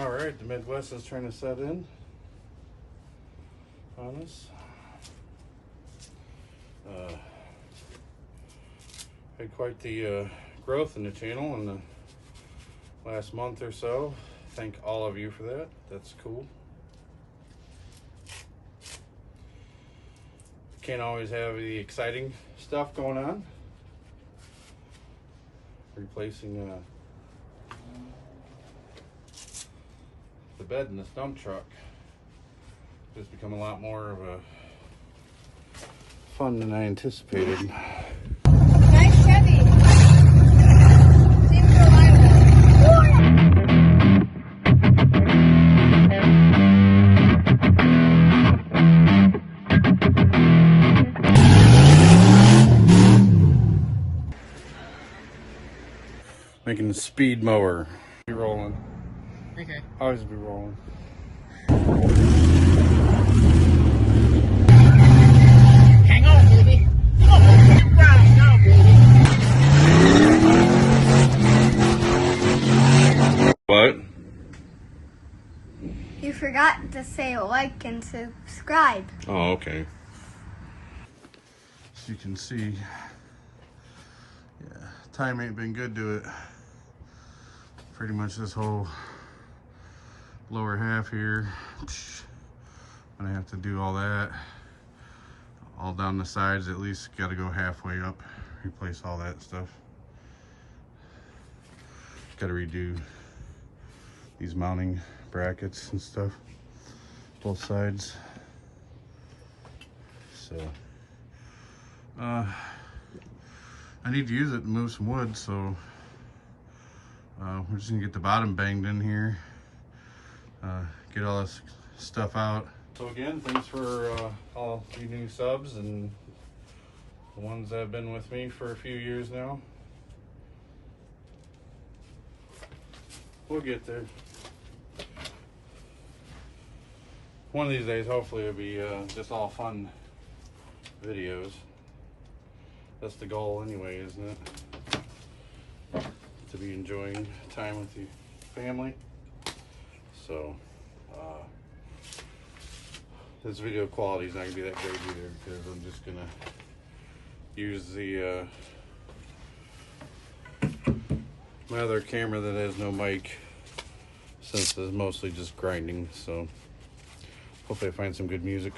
All right, the Midwest is trying to set in on us. Had quite the growth in the channel in the last month or so. Thank all of you for that. That's cool. Can't always have the exciting stuff going on. Replacing the bed in this dump truck has become a lot more of a fun than I anticipated. Nice Chevy. Seems reliable. Making the speed mower. Be rolling. Okay. Always be rolling. Hang on, baby. Oh, right now, baby. What? You forgot to say like and subscribe. Oh, okay. As you can see, yeah, time ain't been good to it. Pretty much this whole lower half here, I'm gonna have to do all that. All down the sides, at least gotta go halfway up, replace all that stuff. Gotta redo these mounting brackets and stuff, both sides. So, I need to use it to move some wood, so we're just gonna get the bottom banged in here, get all this stuff out. So again, thanks for all you new subs and the ones that have been with me for a few years now. We'll get there. One of these days, hopefully, it'll be just all fun videos. That's the goal anyway, isn't it? To be enjoying time with your family. So, this video quality is not gonna be that great either, because I'm just gonna use the my other camera that has no mic, since it's mostly just grinding. So hopefully I find some good music.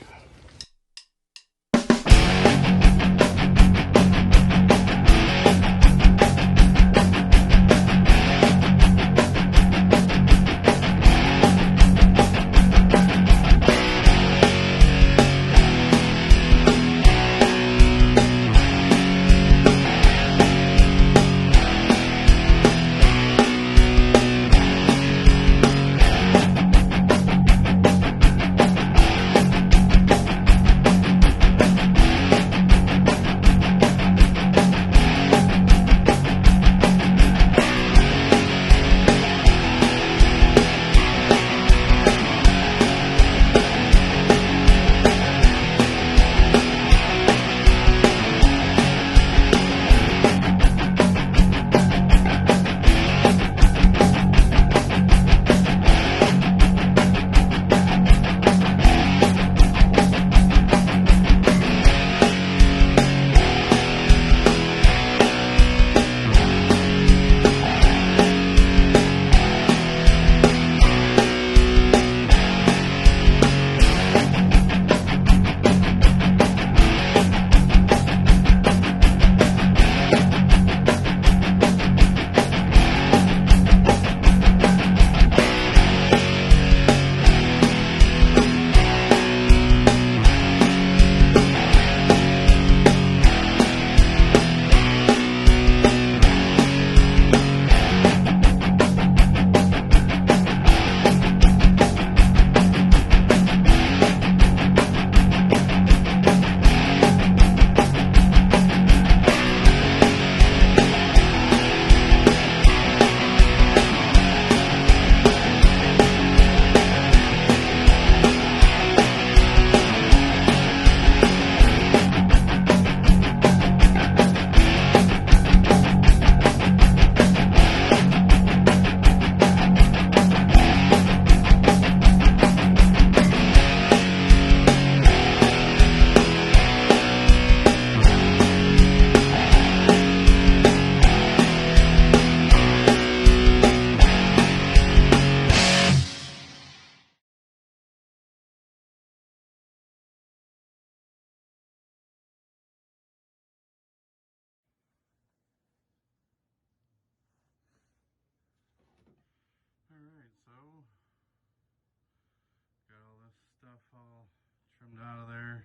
out of there,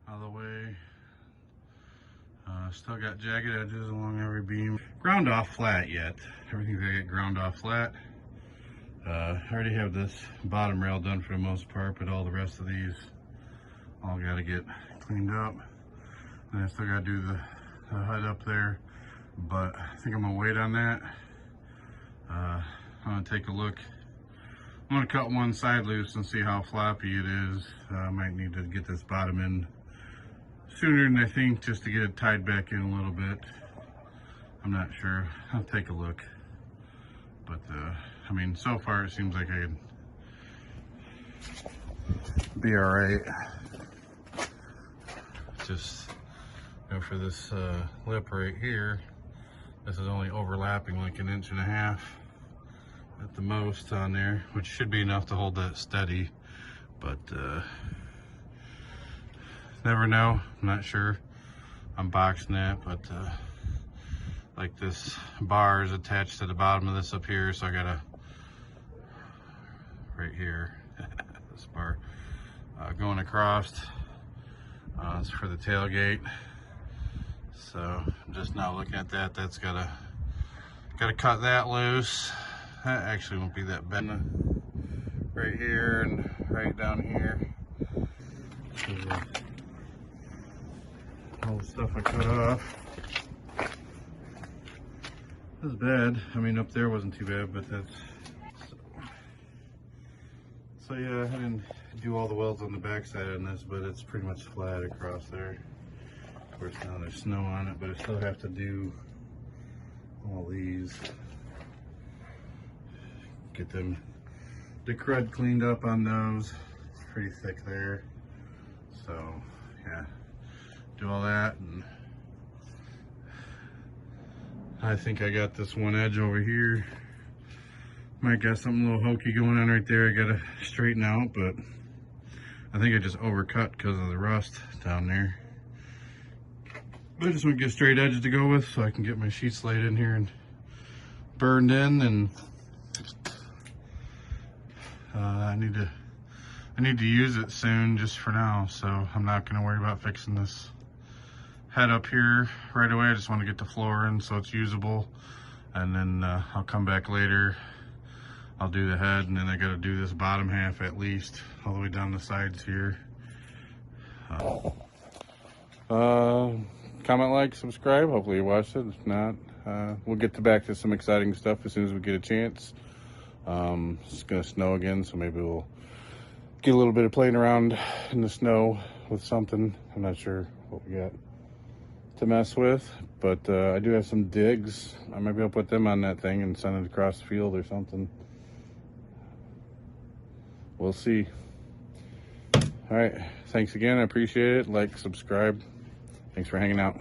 out of the way. Still got jagged edges along every beam. Ground off flat yet. Everything's gonna get ground off flat. I already have this bottom rail done for the most part, but all the rest of these all gotta get cleaned up. And I still gotta do the HUD up there, but I think I'm gonna wait on that. I'm gonna take a look. I'm gonna cut one side loose and see how floppy it is. I might need to get this bottom in sooner than I think, just to get it tied back in a little bit. I'm not sure. I'll take a look. But I mean, so far it seems like I could be all right. Just go for this lip right here. This is only overlapping like 1.5 inches at the most on there, which should be enough to hold that steady. But never know. I'm not sure. I'm boxing that, but like this bar is attached to the bottom of this up here, so I gotta right here this bar going across. It's for the tailgate, so I'm just now looking at that. That's gotta cut that loose. That actually won't be that bad. Right here and right down here. All the stuff I cut off. That's bad. I mean, up there wasn't too bad, but that's... So yeah, I didn't do all the welds on the backside on this, but it's pretty much flat across there. Of course, now there's snow on it, but I still have to do all these. Get them, the crud cleaned up on those. It's pretty thick there. So yeah, do all that, and I think I got this one edge over here. Might got something a little hokey going on right there. I gotta straighten out, but I think I just overcut because of the rust down there. But I just want to get straight edges to go with, so I can get my sheets laid in here and burned in. And I need to use it soon, just for now. So I'm not gonna worry about fixing this head up here right away. I just want to get the floor in so it's usable, and then I'll come back later. I'll do the head, and then I got to do this bottom half at least, all the way down the sides here. Comment, like, subscribe. Hopefully you watched it. If not, we'll get back to some exciting stuff as soon as we get a chance. It's gonna snow again, so maybe we'll get a little bit of playing around in the snow with something. I'm not sure what we got to mess with, but I do have some digs. I might be able to put them on that thing and send it across the field or something. We'll see. All right, thanks again. I appreciate it. Like, subscribe. Thanks for hanging out.